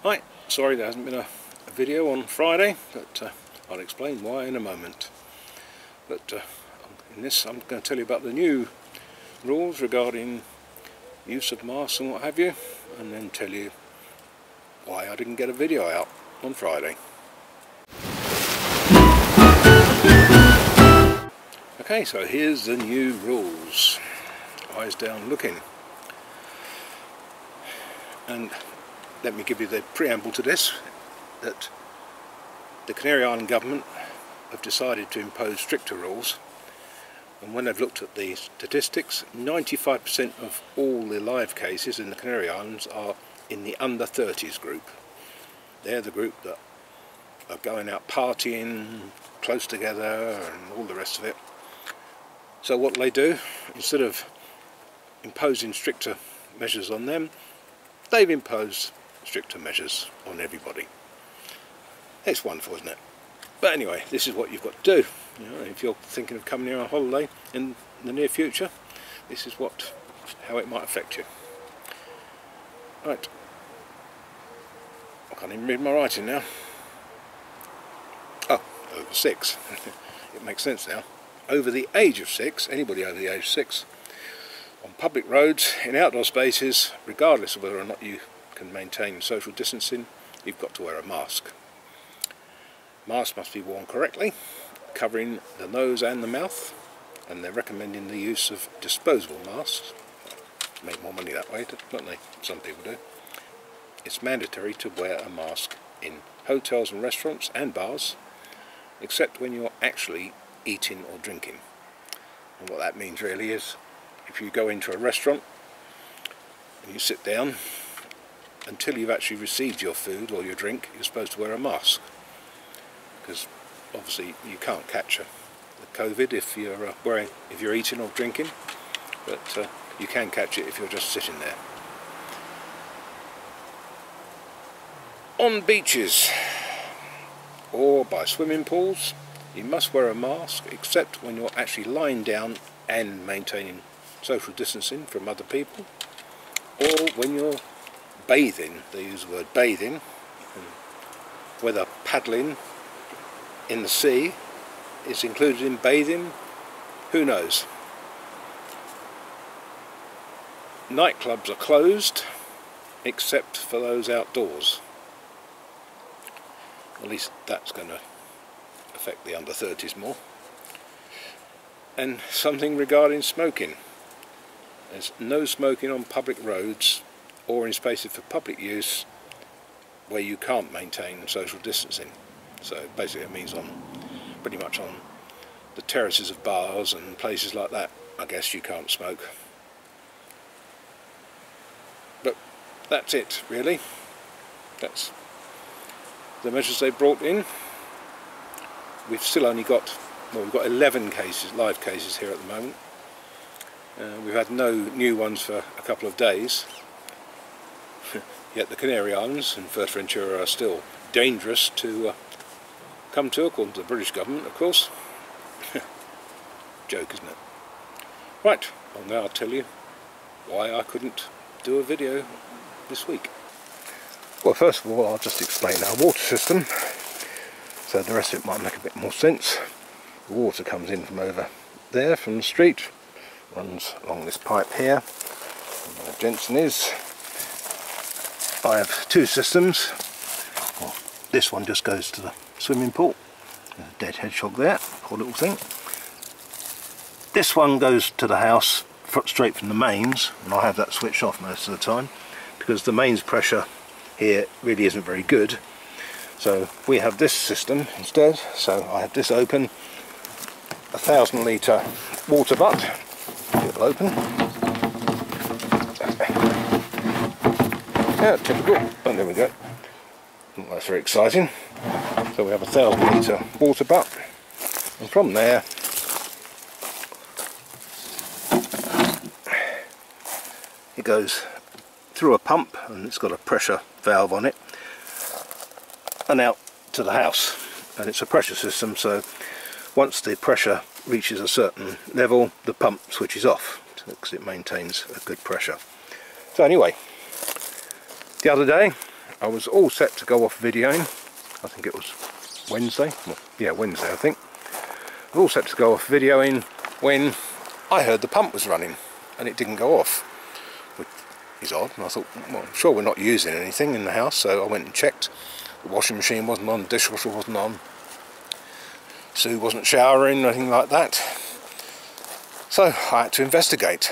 Right, sorry there hasn't been a video on Friday, but I'll explain why in a moment. But in this I'm going to tell you about the new rules regarding use of masks and what have you, and then tell you why I didn't get a video out on Friday. Okay, so here's the new rules. Eyes down looking. And let me give you the preamble to this, that the Canary Island government have decided to impose stricter rules, and when they've looked at the statistics, 95% of all the live cases in the Canary Islands are in the under 30s group. They're the group that are going out partying, close together and all the rest of it. So what they do, instead of imposing stricter measures on them, they've imposed stricter measures on everybody. It's wonderful, isn't it? But anyway, this is what you've got to do. You know, if you're thinking of coming here on holiday in the near future, this is how it might affect you. Right. I can't even read my writing now. Oh, over 6. It makes sense now. Over the age of 6, anybody over the age of 6, on public roads, in outdoor spaces, regardless of whether or not you can maintain social distancing, you've got to wear a mask. Masks must be worn correctly, covering the nose and the mouth, and they're recommending the use of disposable masks. Make more money that way, don't they? Some people do. It's mandatory to wear a mask in hotels and restaurants and bars, except when you're actually eating or drinking. And what that means really is, if you go into a restaurant and you sit down, until you've actually received your food or your drink, you're supposed to wear a mask, because obviously you can't catch the COVID if you're eating or drinking, but you can catch it if you're just sitting there. On beaches or by swimming pools, you must wear a mask except when you're actually lying down and maintaining social distancing from other people, or when you're bathing. They use the word bathing, whether paddling in the sea is included in bathing, who knows. Nightclubs are closed except for those outdoors. At least that's going to affect the under 30s more. And something regarding smoking. There's no smoking on public roads or in spaces for public use where you can't maintain social distancing. So basically it means pretty much on the terraces of bars and places like that, I guess you can't smoke. But that's it really. That's the measures they brought in. We've still only got, well, we've got 11 cases, live cases here at the moment. We've had no new ones for a couple of days. Yet the Canary Islands and Fuerteventura are still dangerous to come to, according to the British government, of course. Joke, isn't it? Right, well now I'll tell you why I couldn't do a video this week. Well, first of all, I'll just explain our water system, so the rest of it might make a bit more sense. The water comes in from over there, from the street, runs along this pipe here, where Jensen is. I have two systems. Well, this one just goes to the swimming pool. There's a dead hedgehog there, poor little thing. This one goes to the house straight from the mains, and I have that switched off most of the time because the mains pressure here really isn't very good. So we have this system instead. So I have this open, 1,000 litre water butt. It'll open. Yeah, typical. And there we go. Well, that's very exciting. So we have 1,000 litre water butt, and from there it goes through a pump, and it's got a pressure valve on it, and out to the house. And it's a pressure system, so once the pressure reaches a certain level, the pump switches off because it maintains a good pressure. So anyway, the other day I was all set to go off videoing. I think it was Wednesday. Well, yeah, Wednesday I think. I was all set to go off videoing when I heard the pump was running and it didn't go off, which is odd. And I thought, well, I'm sure we're not using anything in the house, so I went and checked. The washing machine wasn't on, the dishwasher wasn't on, Sue wasn't showering, nothing like that. So I had to investigate.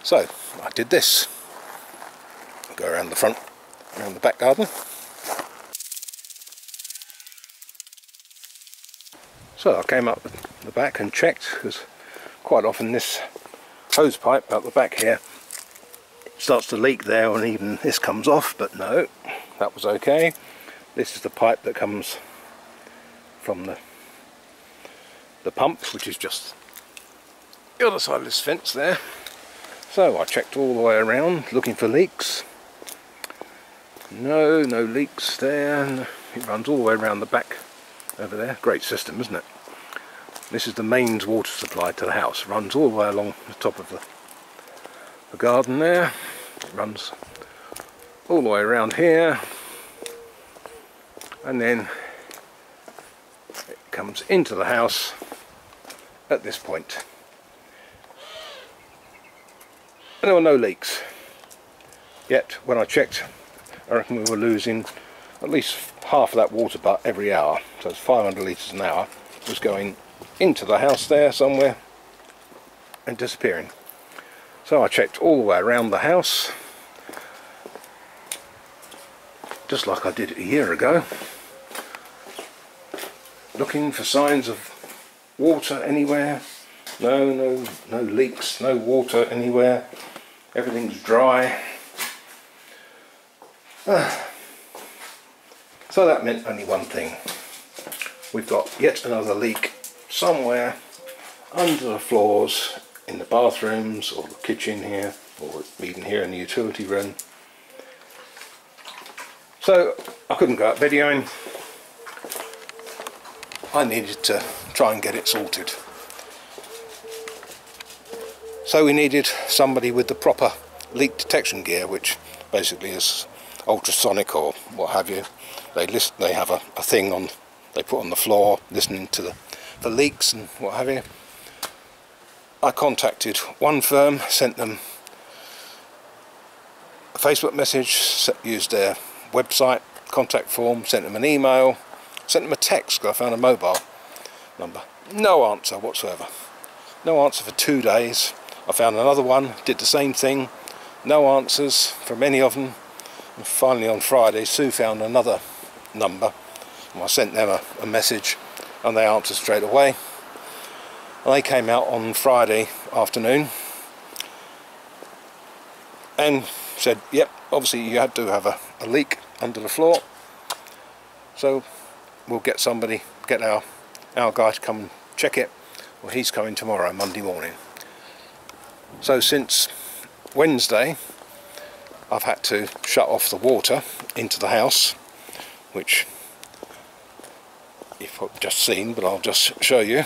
So I did this. Go around the front, around the back garden. So I came up the back and checked, because quite often this hose pipe out the back here starts to leak there, and even this comes off, but no, that was okay. This is the pipe that comes from the pump, which is just the other side of this fence there. So I checked all the way around looking for leaks. No leaks there. It runs all the way around the back over there. Great system, isn't it? This is the mains water supply to the house. It runs all the way along the top of the garden there. It runs all the way around here, and then it comes into the house at this point. And there were no leaks. Yet when I checked, I reckon we were losing at least half of that water butt every hour. So it's 500 litres an hour was going into the house there somewhere and disappearing. So I checked all the way around the house, just like I did a year ago, looking for signs of water anywhere. No leaks, no water anywhere. Everything's dry. So that meant only one thing. We've got yet another leak somewhere under the floors in the bathrooms or the kitchen here, or even here in the utility room. So I couldn't go out videoing. I needed to try and get it sorted. So we needed somebody with the proper leak detection gear, which basically is ultrasonic or what have you. They have a thing on, they put on the floor, listening to the leaks and what have you. I contacted one firm, sent them a Facebook message, used their website contact form, sent them an email, sent them a text because I found a mobile number. No answer whatsoever. No answer for 2 days. I found another one, did the same thing. No answers from any of them. And finally on Friday, Sue found another number. And I sent them a message and they answered straight away. And they came out on Friday afternoon and said, yep, obviously you had to have a leak under the floor. So we'll get somebody, get our guy to come and check it. Well, he's coming tomorrow, Monday morning. So since Wednesday, I've had to shut off the water into the house, which you've just seen, but I'll just show you.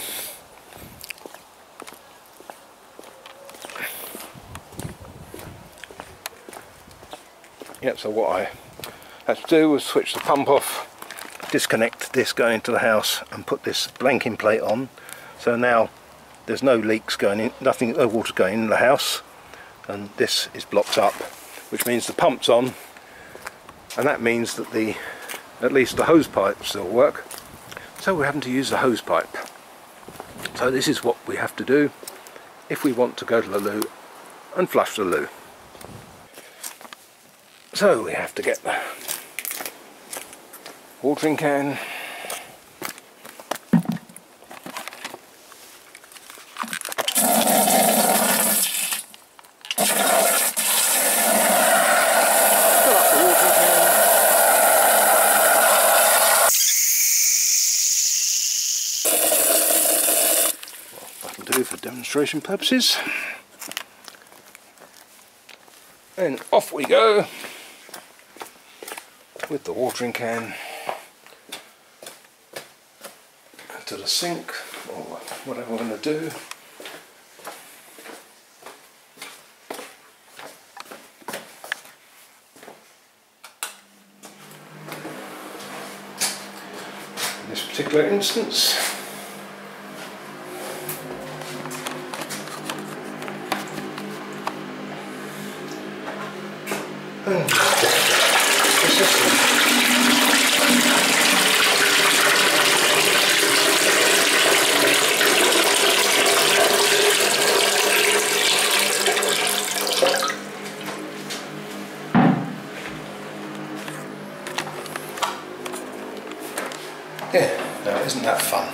Yep, so what I had to do was switch the pump off, disconnect this going into the house and put this blanking plate on. So now there's no leaks going in, no water going in the house, and this is blocked up, which means the pump's on, and that means that at least the hose pipes still work. So we're having to use the hose pipe. So this is what we have to do if we want to go to the loo and flush the loo. So we have to get the watering can, for demonstration purposes, and off we go with the watering can to the sink or whatever we're going to do. particular instance. Yeah, now isn't that fun?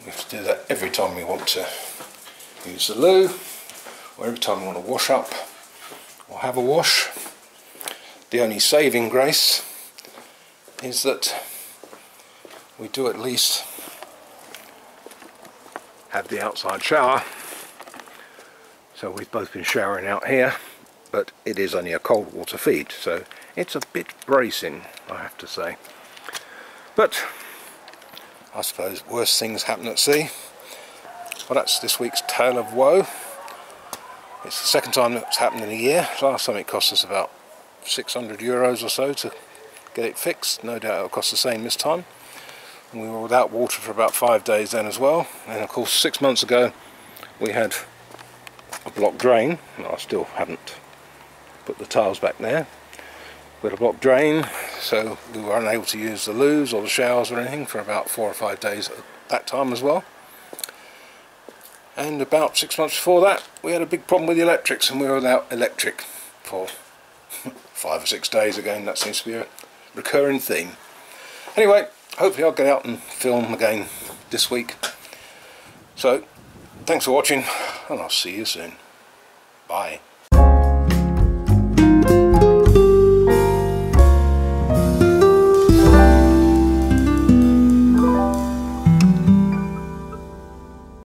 We have to do that every time we want to use the loo, or every time we want to wash up or have a wash. The only saving grace is that we do at least have the outside shower. So we've both been showering out here, but it is only a cold water feed, so it's a bit bracing, I have to say. But I suppose worse things happen at sea. Well, that's this week's tale of woe. It's the second time that's happened in a year. Last time it cost us about 600 euros or so to get it fixed. No doubt it'll cost the same this time. And we were without water for about 5 days then as well. And of course 6 months ago we had a blocked drain. I still haven't put the tiles back there. We had a blocked drain, so we were unable to use the loos or the showers or anything for about 4 or 5 days at that time as well. And about 6 months before that we had a big problem with the electrics, and we were without electric for 5 or 6 days again. That seems to be a recurring theme. Anyway, hopefully I'll get out and film again this week. So thanks for watching, and I'll see you soon. Bye.